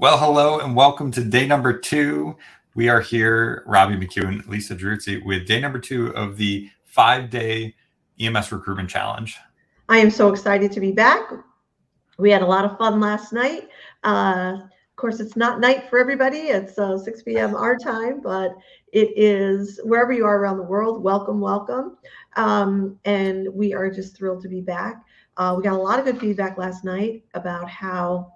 Well, hello and welcome to day number 2. We are here, Robbie McEwen, Lisa Druzzi, with day number 2 of the 5-day EMS Recruitment Challenge. I am so excited to be back. We had a lot of fun last night. Of course, it's not night for everybody. It's 6 p.m. our time, but it is wherever you are around the world. Welcome, welcome. And we are just thrilled to be back. We got a lot of good feedback last night about how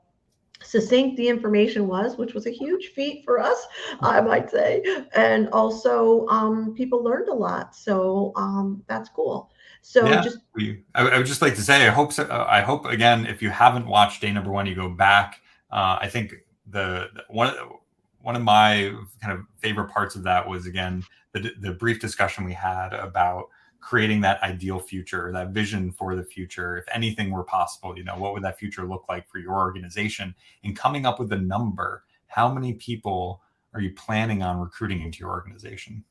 succinct the information was, which was a huge feat for us, I might say. And also, people learned a lot. So that's cool. So yeah, I would just like to say, I hope again, if you haven't watched day number 1, you go back. I think one of my kind of favorite parts of that was, again, the brief discussion we had about creating that ideal future, that vision for the future. If anything were possible, what would that future look like for your organization? And coming up with a number. How many people are you planning on recruiting into your organization?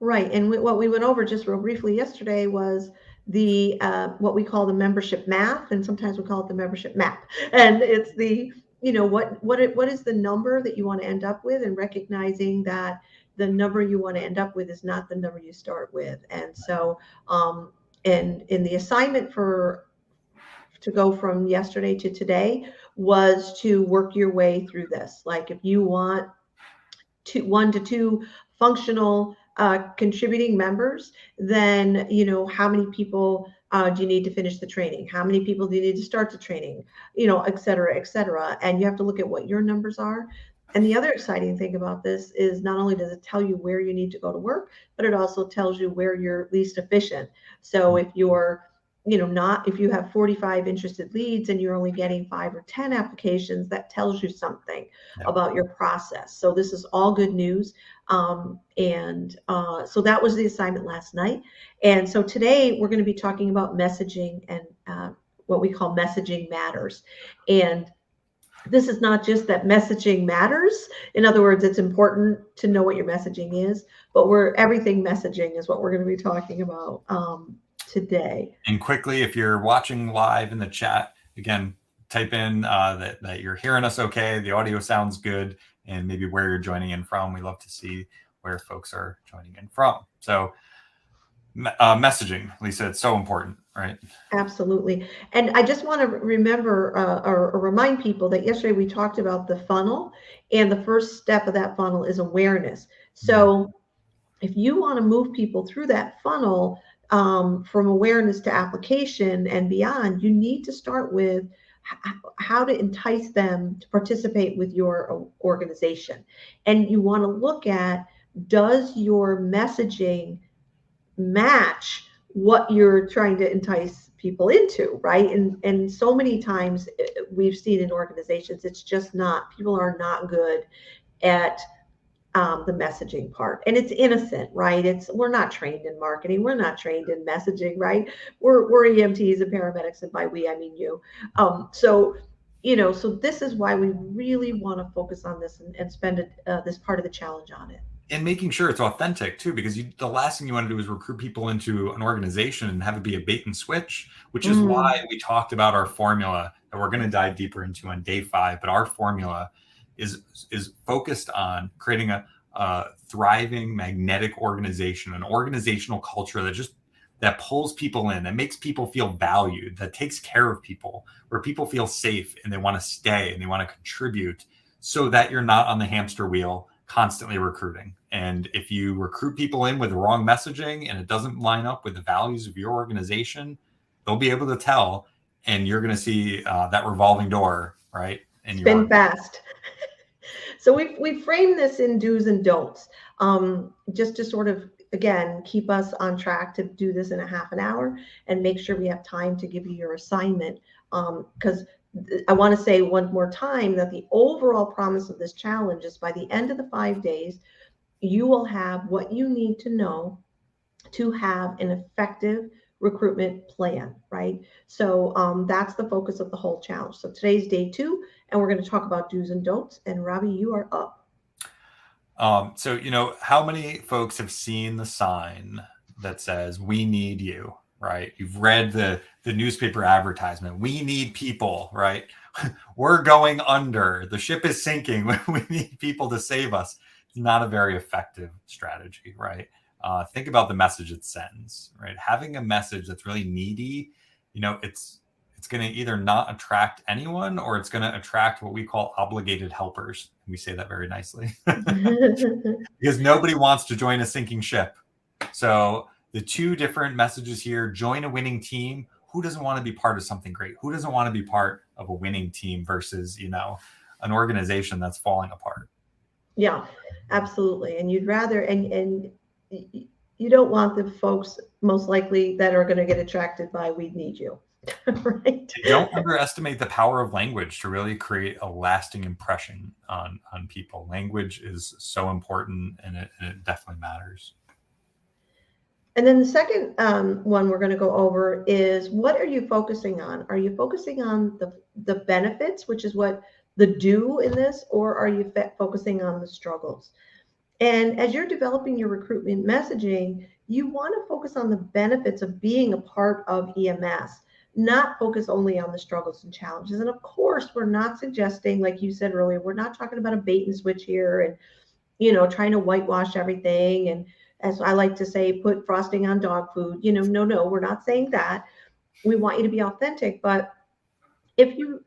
Right. And what we went over just real briefly yesterday was the what we call the membership math, and sometimes we call it the membership map. And it's the, what is the number that you want to end up with, and recognizing that the number you want to end up with is not the number you start with. And so and in the assignment to go from yesterday to today was to work your way through this. Like, if you want 1 to 2 functional contributing members, then how many people do you need to finish the training? How many people do you need to start the training? Et cetera, et cetera. And you have to look at what your numbers are. And the other exciting thing about this is not only does it tell you where you need to go to work, but it also tells you where you're least efficient. So if you're if you have 45 interested leads and you're only getting 5 or 10 applications, that tells you something about your process. So this is all good news. So that was the assignment last night. And so today we're going to be talking about messaging and what we call messaging matters. And this is not just that messaging matters. In other words, it's important to know what your messaging is, but everything messaging is what we're going to be talking about today. And quickly, if you're watching live in the chat, again, type in that you're hearing us okay, the audio sounds good, and maybe where you're joining in from. We love to see where folks are joining in from. So messaging, Lisa, it's so important, right? Absolutely. And I just want to remember or remind people that yesterday we talked about the funnel, and the first step of that funnel is awareness. So if you want to move people through that funnel, from awareness to application and beyond, you need to start with how to entice them to participate with your organization. And you want to look at, does your messaging match what you're trying to entice people into, right? And so many times we've seen in organizations, it's just not, people are not good at the messaging part, and it's innocent, right? We're not trained in marketing, we're not trained in messaging, right? We're EMTs and paramedics, and by we I mean you. So this is why we really want to focus on this and spend this part of the challenge on it. And making sure it's authentic too, because the last thing you want to do is recruit people into an organization and have it be a bait and switch, which is why we talked about our formula that we're going to dive deeper into on day 5. But our formula is focused on creating a thriving, magnetic organization, an organizational culture that pulls people in, that makes people feel valued, that takes care of people, where people feel safe and they want to stay and they want to contribute, so that you're not on the hamster wheel constantly recruiting. And if you recruit people in with the wrong messaging and it doesn't line up with the values of your organization, they'll be able to tell, and you're going to see that revolving door, right? And spin fast. So we frame this in do's and don'ts, just to sort of, again, keep us on track to do this in a half an hour and make sure we have time to give you your assignment. Because I want to say one more time that the overall promise of this challenge is, by the end of the 5 days, you will have what you need to know to have an effective recruitment plan, right? So that's the focus of the whole challenge. So today's day 2, and we're going to talk about do's and don'ts. And Robbie, you are up. So how many folks have seen the sign that says, "We need you"? right? You've read the newspaper advertisement. We need people, right? We're going under. The ship is sinking. We need people to save us. It's not a very effective strategy, right? Think about the message it sends, right? Having a message that's really needy, it's going to either not attract anyone, or it's going to attract what we call obligated helpers. We say that very nicely because nobody wants to join a sinking ship. So the two different messages here: join a winning team. Who doesn't want to be part of something great? Who doesn't want to be part of a winning team versus, an organization that's falling apart? Yeah, absolutely. And you'd rather, and you don't want the folks most likely that are going to get attracted by "we need you," right? Don't underestimate the power of language to really create a lasting impression on people. Language is so important, and it definitely matters. And then the second one we're going to go over is, what are you focusing on? Are you focusing on the benefits, which is what the do in this, or are you focusing on the struggles? And as you're developing your recruitment messaging, you want to focus on the benefits of being a part of EMS, not focus only on the struggles and challenges. And of course, we're not suggesting, like you said earlier, we're not talking about a bait and switch here and trying to whitewash everything. And as I like to say, put frosting on dog food. No, we're not saying that. We want you to be authentic, but if you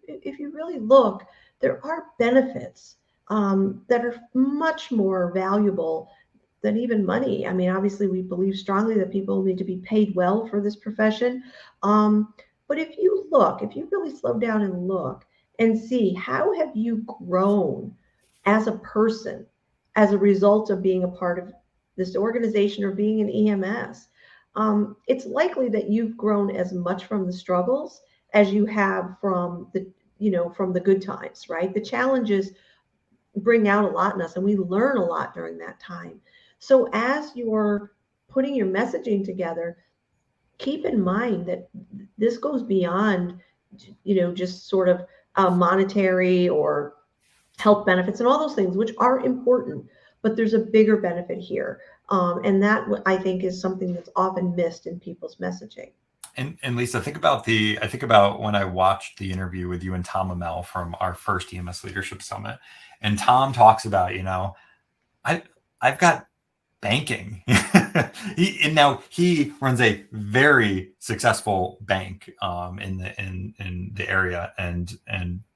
really look, there are benefits that are much more valuable than even money. I mean, obviously, we believe strongly that people need to be paid well for this profession. But if you really slow down and look and see, how have you grown as a person as a result of being a part of this organization or being an EMS, it's likely that you've grown as much from the struggles as you have from the good times, right? The challenges bring out a lot in us, and we learn a lot during that time. So as you're putting your messaging together, keep in mind that this goes beyond, just sort of monetary or health benefits and all those things, which are important, but there's a bigger benefit here. And that, I think, is something that's often missed in people's messaging. And Lisa, I think about when I watched the interview with you and Tom Amell from our first EMS Leadership Summit, and Tom talks about, I've got banking. he runs a very successful bank in the area, and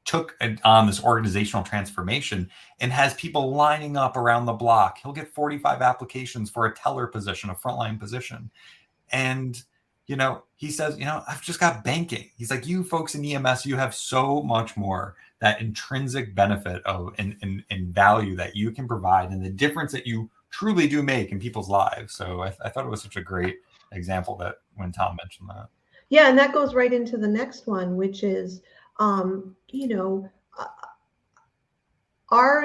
took on this organizational transformation and has people lining up around the block. He'll get 45 applications for a teller position, a frontline position. And he says, I've just got banking. He's like, you folks in EMS, you have so much more, that intrinsic benefit of and value that you can provide, and the difference that you truly do make in people's lives. So I thought it was such a great example that when Tom mentioned that. Yeah, and that goes right into the next one, which is, are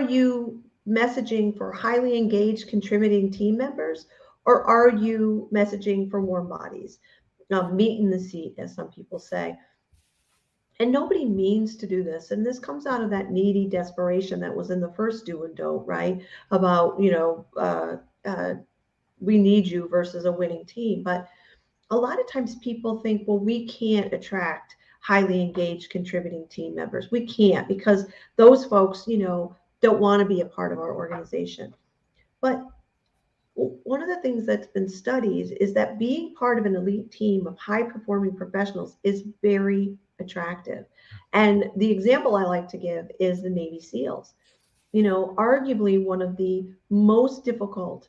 you messaging for highly engaged, contributing team members, or are you messaging for warm bodies? Meat in the seat, as some people say. And nobody means to do this. And this comes out of that needy desperation that was in the first do and don't, right? About, we need you versus a winning team. But a lot of times people think, well, we can't attract highly engaged, contributing team members. We can't, because those folks, don't want to be a part of our organization. But one of the things that's been studied is that being part of an elite team of high performing professionals is very attractive. And the example I like to give is the Navy SEALs. Arguably one of the most difficult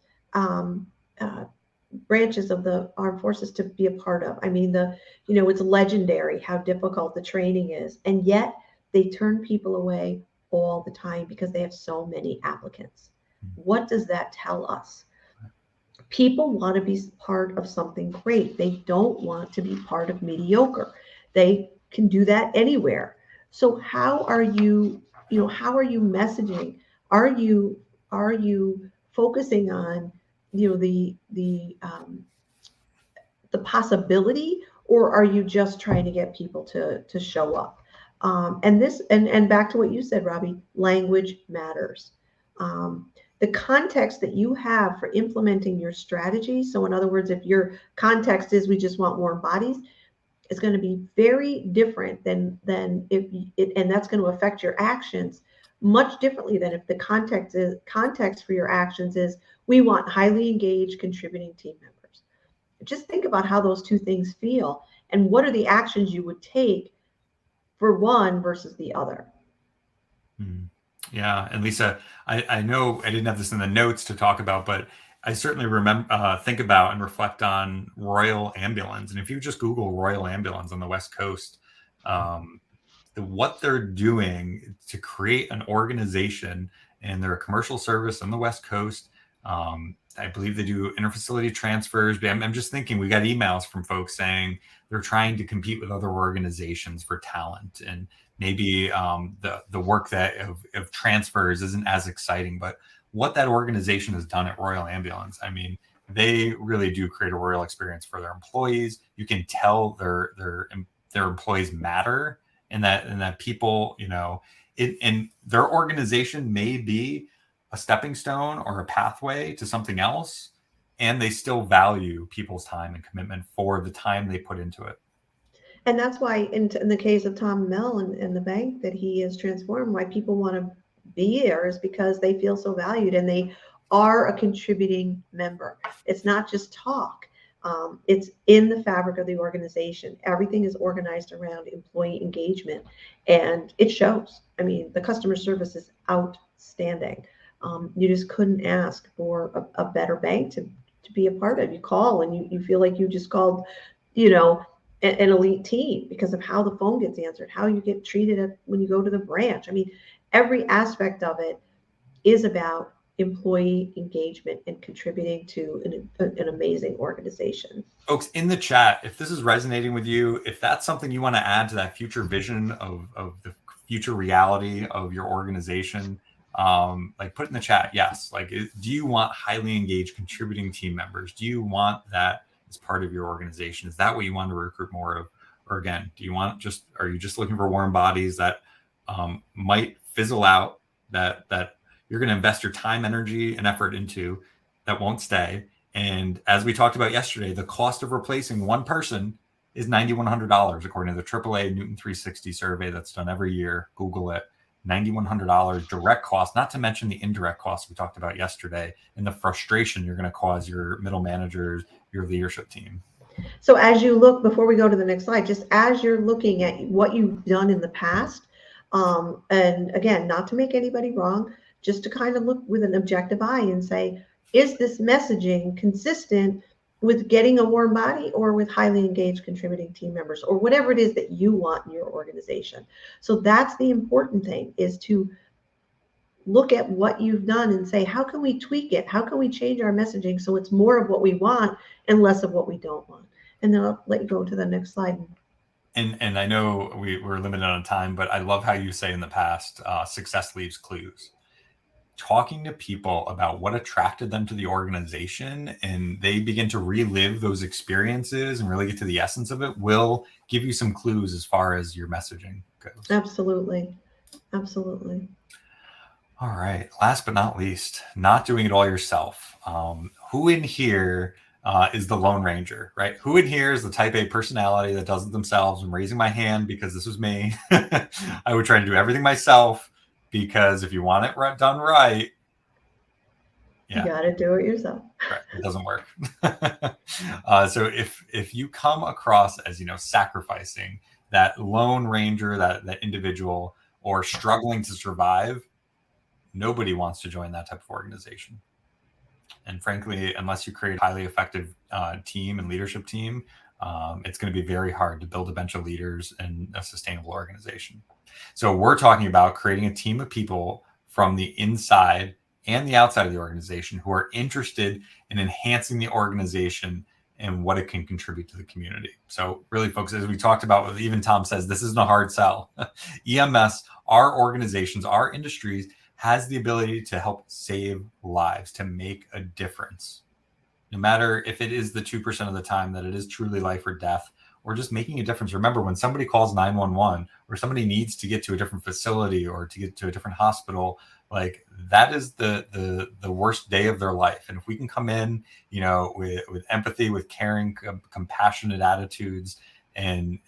branches of the armed forces to be a part of. I mean, it's legendary how difficult the training is, and yet they turn people away all the time because they have so many applicants. What does that tell us? People want to be part of something great. They don't want to be part of mediocre. They can do that anywhere. So how are you messaging? Are you focusing on the possibility, or are you just trying to get people to show up? And back to what you said, Robbie, language matters. the context that you have for implementing your strategy. So in other words, if your context is we just want warm bodies, it's going to be very different than if it, and that's going to affect your actions much differently than if the context for your actions is we want highly engaged contributing team members. Just think about how those two things feel and what are the actions you would take for one versus the other. Yeah, and Lisa, I know I didn't have this in the notes to talk about, but I certainly remember think about and reflect on Royal Ambulance. And if you just Google Royal Ambulance on the West Coast, what they're doing to create an organization, and they're a commercial service on the West Coast. I believe they do interfacility transfers. But I'm just thinking, we got emails from folks saying they're trying to compete with other organizations for talent, and maybe the work that of transfers isn't as exciting. But what that organization has done at Royal Ambulance, I mean, they really do create a royal experience for their employees. You can tell their employees matter, and that people, and their organization may be a stepping stone or a pathway to something else, and they still value people's time and commitment for the time they put into it. And that's why in the case of Tom Mell and the bank that he has transformed, why people want to be there is because they feel so valued and they are a contributing member. It's not just talk. It's in the fabric of the organization. Everything is organized around employee engagement, and it shows. I mean, the customer service is outstanding. You just couldn't ask for a better bank to be a part of. You call and you feel like you just called, an elite team because of how the phone gets answered, how you get treated when you go to the branch. I mean, every aspect of it is about employee engagement and contributing to an amazing organization. Folks in the chat, if this is resonating with you, if that's something you want to add to that future vision of the future reality of your organization, put in the chat. Yes. Do you want highly engaged contributing team members? Do you want that as part of your organization? Is that what you want to recruit more of? Or again, are you just looking for warm bodies that might fizzle out, that you're going to invest your time, energy, and effort into, that won't stay? And as we talked about yesterday, the cost of replacing one person is $9,100, according to the AAA Newton 360 survey that's done every year. Google it. $9,100 direct cost, not to mention the indirect costs we talked about yesterday, and the frustration you're going to cause your middle managers, your leadership team. So as you look, before we go to the next slide, just as you're looking at what you've done in the past, and again, not to make anybody wrong, just to kind of look with an objective eye and say, is this messaging consistent with getting a warm body or with highly engaged contributing team members, or whatever it is that you want in your organization? So that's the important thing, is to look at what you've done and say, how can we tweak it? How can we change our messaging so it's more of what we want and less of what we don't want? And then I'll let you go to the next slide. And I know we're limited on time, but I love how you say in the past, success leaves clues. Talking to people about what attracted them to the organization, and they begin to relive those experiences and really get to the essence of it, will give you some clues as far as your messaging goes. Absolutely. Absolutely. All right. Last but not least, not doing it all yourself. Who in here is the Lone Ranger, right? Who in here is the type A personality that does it themselves? I'm raising my hand because this was me. I would try to do everything myself, because if you want it done right, you got to do it yourself. Right, it doesn't work. So if you come across as, sacrificing, that Lone Ranger, that individual, or struggling to survive, nobody wants to join that type of organization. And frankly, unless you create a highly effective team and leadership team, it's going to be very hard to build a bench of leaders in a sustainable organization. So we're talking about creating a team of people from the inside and the outside of the organization who are interested in enhancing the organization and what it can contribute to the community. So really, folks, as we talked about, even Tom says, this isn't a hard sell. EMS, our organizations, our industries, has the ability to help save lives, to make a difference. No matter if it is the 2% of the time that it is truly life or death, or just making a difference. Remember, when somebody calls 911 or somebody needs to get to a different facility or to get to a different hospital, like that is the worst day of their life. And if we can come in, with empathy, with caring, compassionate attitudes, and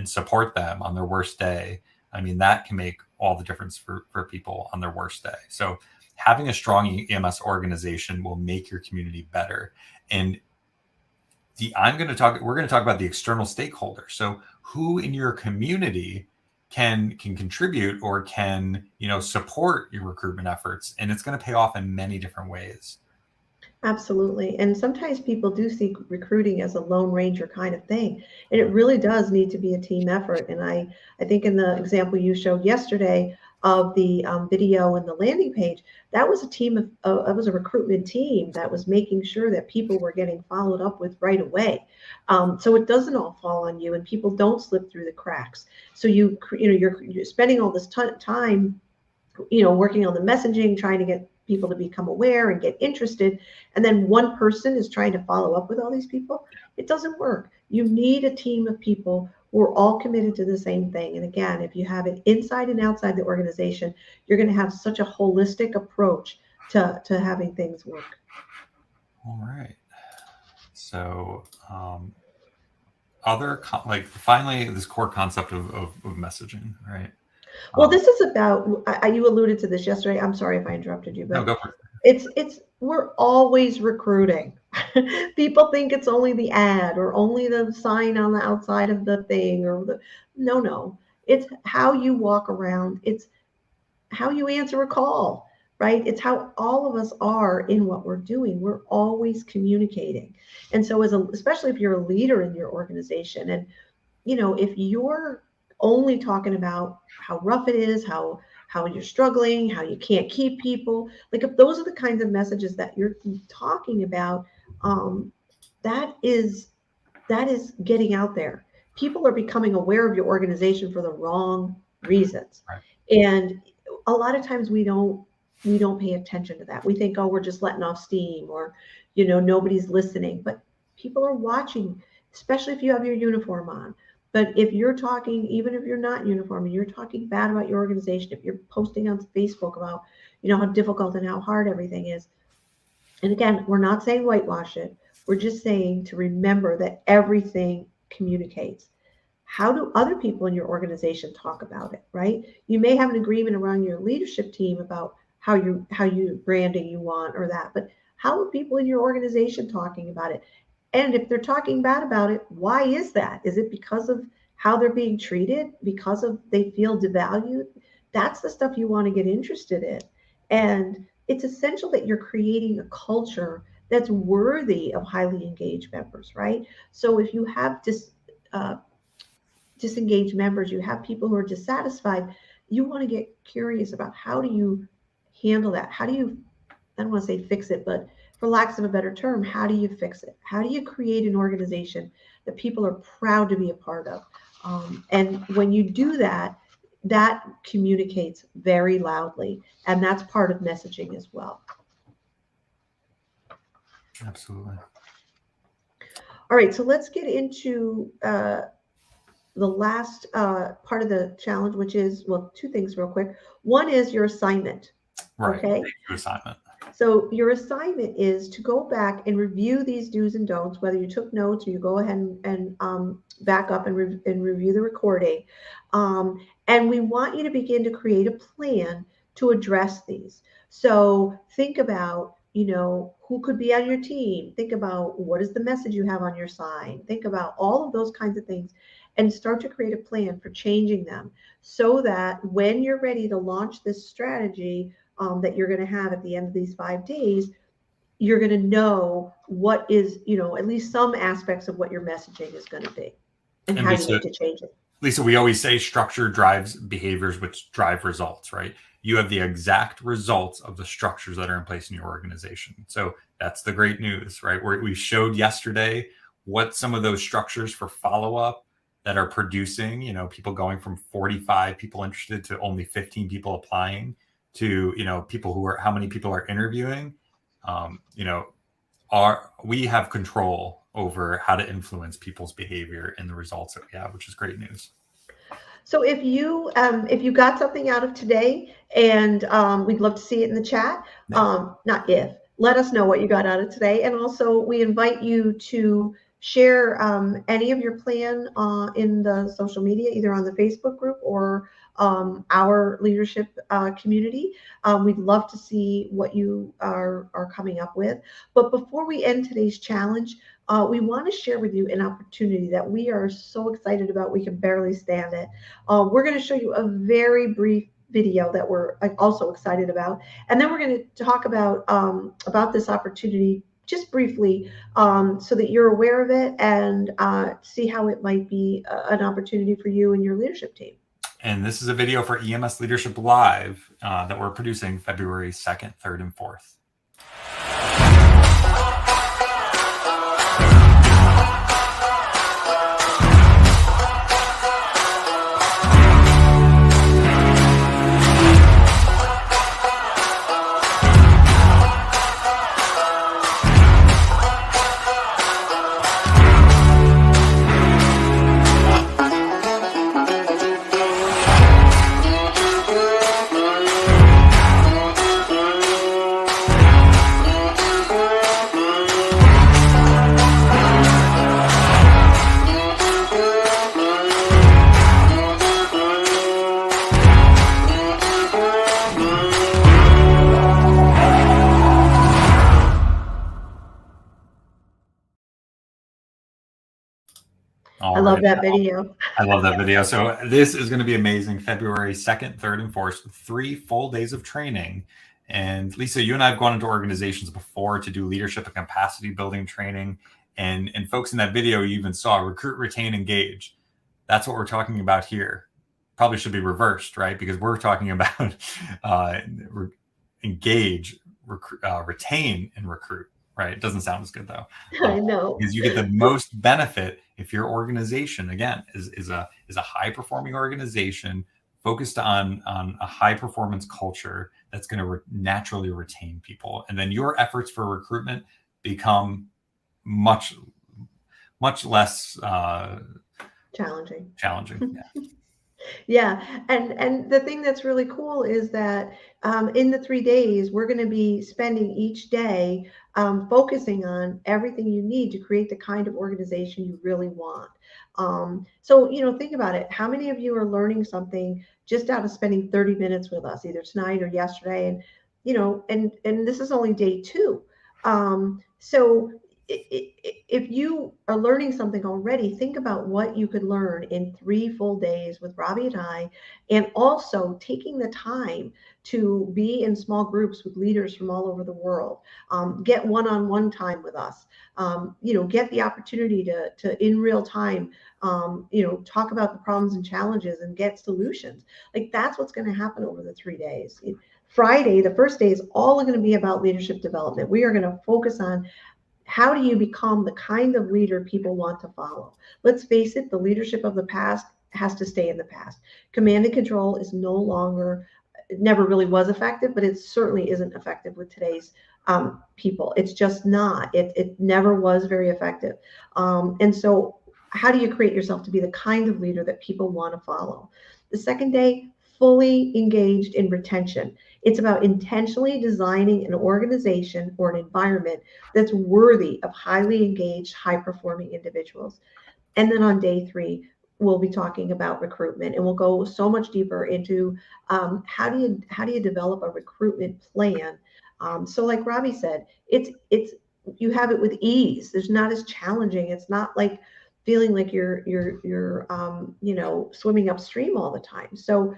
support them on their worst day, I mean, that can make all the difference for people on their worst day. So having a strong EMS organization will make your community better. And we're going to talk about the external stakeholders. So who in your community can contribute or can, support your recruitment efforts, and it's going to pay off in many different ways. Absolutely. And sometimes people do see recruiting as a lone ranger kind of thing. And it really does need to be a team effort. And I think in the example you showed yesterday of the video and the landing page, that was a team it was a recruitment team that was making sure that people were getting followed up with right away. So it doesn't all fall on you and people don't slip through the cracks. So you're spending all this time working on the messaging, trying to get people to become aware and get interested. And then one person is trying to follow up with all these people. It doesn't work. You need a team of people who are all committed to the same thing. And again, if you have it inside and outside the organization, you're going to have such a holistic approach to having things work. All right. So, finally, this core concept of messaging, right? Well, this is about, you alluded to this yesterday. I'm sorry if I interrupted you, but no, go for it. We're always recruiting. People think it's only the ad or only the sign on the outside of the thing no. It's how you walk around. It's how you answer a call, right? It's how all of us are in what we're doing. We're always communicating. And so especially if you're a leader in your organization and if you're only talking about how rough it is, how you're struggling, how you can't keep people, like if those are the kinds of messages that you're talking about, that is getting out there. People are becoming aware of your organization for the wrong reasons. Right. And a lot of times we don't pay attention to that. We think, oh, we're just letting off steam or, nobody's listening, but people are watching, especially if you have your uniform on. But if you're talking, even if you're not in uniform, and you're talking bad about your organization, if you're posting on Facebook about, how difficult and how hard everything is. And again, we're not saying whitewash it. We're just saying to remember that everything communicates. How do other people in your organization talk about it, right? You may have an agreement around your leadership team about how you branding you want or that, but how are people in your organization talking about it? And if they're talking bad about it, why is that? Is it because of how they're being treated? Because of they feel devalued? That's the stuff you want to get interested in. And it's essential that you're creating a culture that's worthy of highly engaged members, right? So if you have disengaged members, you have people who are dissatisfied, you want to get curious about how do you handle that? How do you, I don't want to say fix it, but for lack of a better term, how do you fix it? How do you create an organization that people are proud to be a part of? And when you do that, that communicates very loudly. And that's part of messaging as well. Absolutely. All right, so let's get into the last part of the challenge, which is, well, two things real quick. One is your assignment. Right. Okay. Your assignment. So your assignment is to go back and review these do's and don'ts, whether you took notes or you go ahead and back up and review the recording. And we want you to begin to create a plan to address these. So think about, who could be on your team. Think about what is the message you have on your sign. Think about all of those kinds of things and start to create a plan for changing them so that when you're ready to launch this strategy, that you're going to have at the end of these 5 days, you're going to know what is, at least some aspects of what your messaging is going to be and how you need to change it. Lisa, we always say structure drives behaviors, which drive results, right? You have the exact results of the structures that are in place in your organization. So that's the great news, right? We showed yesterday what some of those structures for follow-up that are producing, people going from 45 people interested to only 15 people applying to, how many people are interviewing, we have control over how to influence people's behavior and the results that we have, which is great news. So if you got something out of today, and we'd love to see it in the chat. Not if, let us know what you got out of today, and also we invite you to share any of your plan in the social media, either on the Facebook group or our leadership community. We'd love to see what you are coming up with. But before we end today's challenge, we want to share with you an opportunity that we are so excited about, we can barely stand it. We're going to show you a very brief video that we're also excited about, and then we're going to talk about this opportunity just briefly, so that you're aware of it and see how it might be an opportunity for you and your leadership team. And this is a video for EMS Leadership Live that we're producing February 2nd, 3rd, and 4th. I love that video. I love that video. So this is going to be amazing. February 2nd, 3rd, and 4th, 3 full days of training. And Lisa, you and I have gone into organizations before to do leadership and capacity building training. And folks, in that video, you even saw recruit, retain, engage. That's what we're talking about here. Probably should be reversed, right? Because we're talking about engage, retain, and recruit. Right? It doesn't sound as good though. I know. Because you get the most benefit if your organization, again, is a high performing organization focused on a high performance culture that's going to naturally retain people, and then your efforts for recruitment become much less challenging. Yeah. Yeah, and the thing that's really cool is that in the 3 days, we're going to be spending each day focusing on everything you need to create the kind of organization you really want. So, think about it. How many of you are learning something just out of spending 30 minutes with us, either tonight or yesterday? And, and this is only day 2. So if you are learning something already, think about what you could learn in 3 full days with Robbie and I, and also taking the time to be in small groups with leaders from all over the world. Get one-on-one time with us. Get the opportunity to in real time, talk about the problems and challenges and get solutions. Like, that's what's going to happen over the 3 days. Friday, the first day, is all going to be about leadership development. We are going to focus on how do you become the kind of leader people want to follow? Let's face it, the leadership of the past has to stay in the past. Command and control is no longer, it never really was effective, but it certainly isn't effective with today's people. It's just not. It never was very effective. And so how do you create yourself to be the kind of leader that people want to follow? The second day, fully engaged in retention. It's about intentionally designing an organization or an environment that's worthy of highly engaged, high-performing individuals. And then on day 3, we'll be talking about recruitment, and we'll go so much deeper into how do you develop a recruitment plan. So, like Robbie said, it's you have it with ease. There's not as challenging. It's not like feeling like you're swimming upstream all the time. So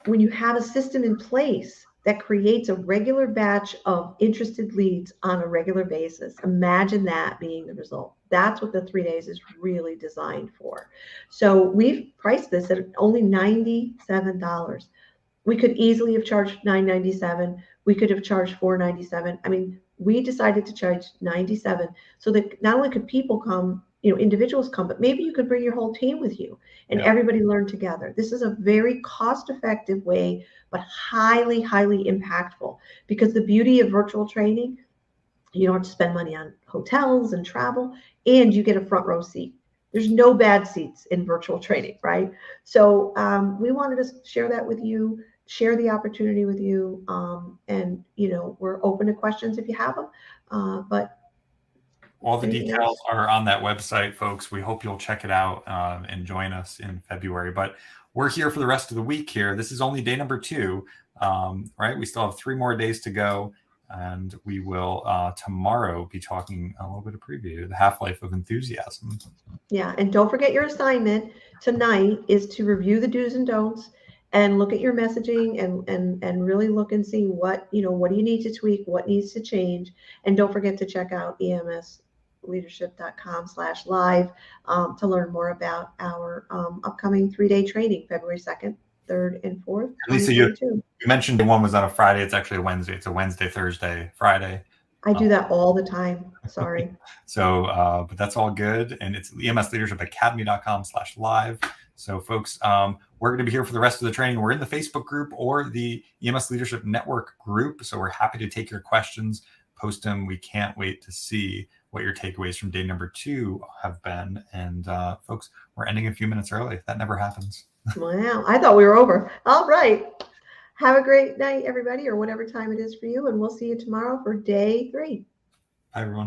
when you have a system in place that creates a regular batch of interested leads on a regular basis, imagine that being the result. That's what the 3 days is really designed for. So we've priced this at only $97. We could easily have charged $9.97. We could have charged $4.97. I mean, we decided to charge $97 so that not only could people come, individuals come, but maybe you could bring your whole team with you and everybody learn together. This is a very cost-effective way, but highly, highly impactful, because the beauty of virtual training, you don't have to spend money on hotels and travel, and you get a front row seat. There's no bad seats in virtual training, right? So we wanted to share that with you, share the opportunity with you, and we're open to questions if you have them. But all the anything details else? are on that website, folks. We hope you'll check it out and join us in February. But we're here for the rest of the week here. This is only day number 2, right? We still have 3 more days to go. And we will tomorrow be talking a little bit of preview, the half-life of enthusiasm. Yeah, and don't forget your assignment tonight is to review the do's and don'ts and look at your messaging and really look and see what do you need to tweak, what needs to change. And don't forget to check out emsleadership.com/live to learn more about our upcoming 3-day training, February 2nd, 3rd, and 4th, Lisa, 2022. you mentioned one was on a Friday. It's actually a Wednesday. It's a Wednesday, Thursday, Friday. I do that all the time. Sorry. So, but that's all good. And it's emsleadershipacademy.com/live. So folks, we're going to be here for the rest of the training. We're in the Facebook group or the EMS Leadership Network group. So we're happy to take your questions, post them. We can't wait to see what your takeaways from day number 2 have been. And folks, we're ending a few minutes early. That never happens. Wow. I thought we were over. All right. Have a great night, everybody, or whatever time it is for you. And we'll see you tomorrow for day 3. Bye, everyone.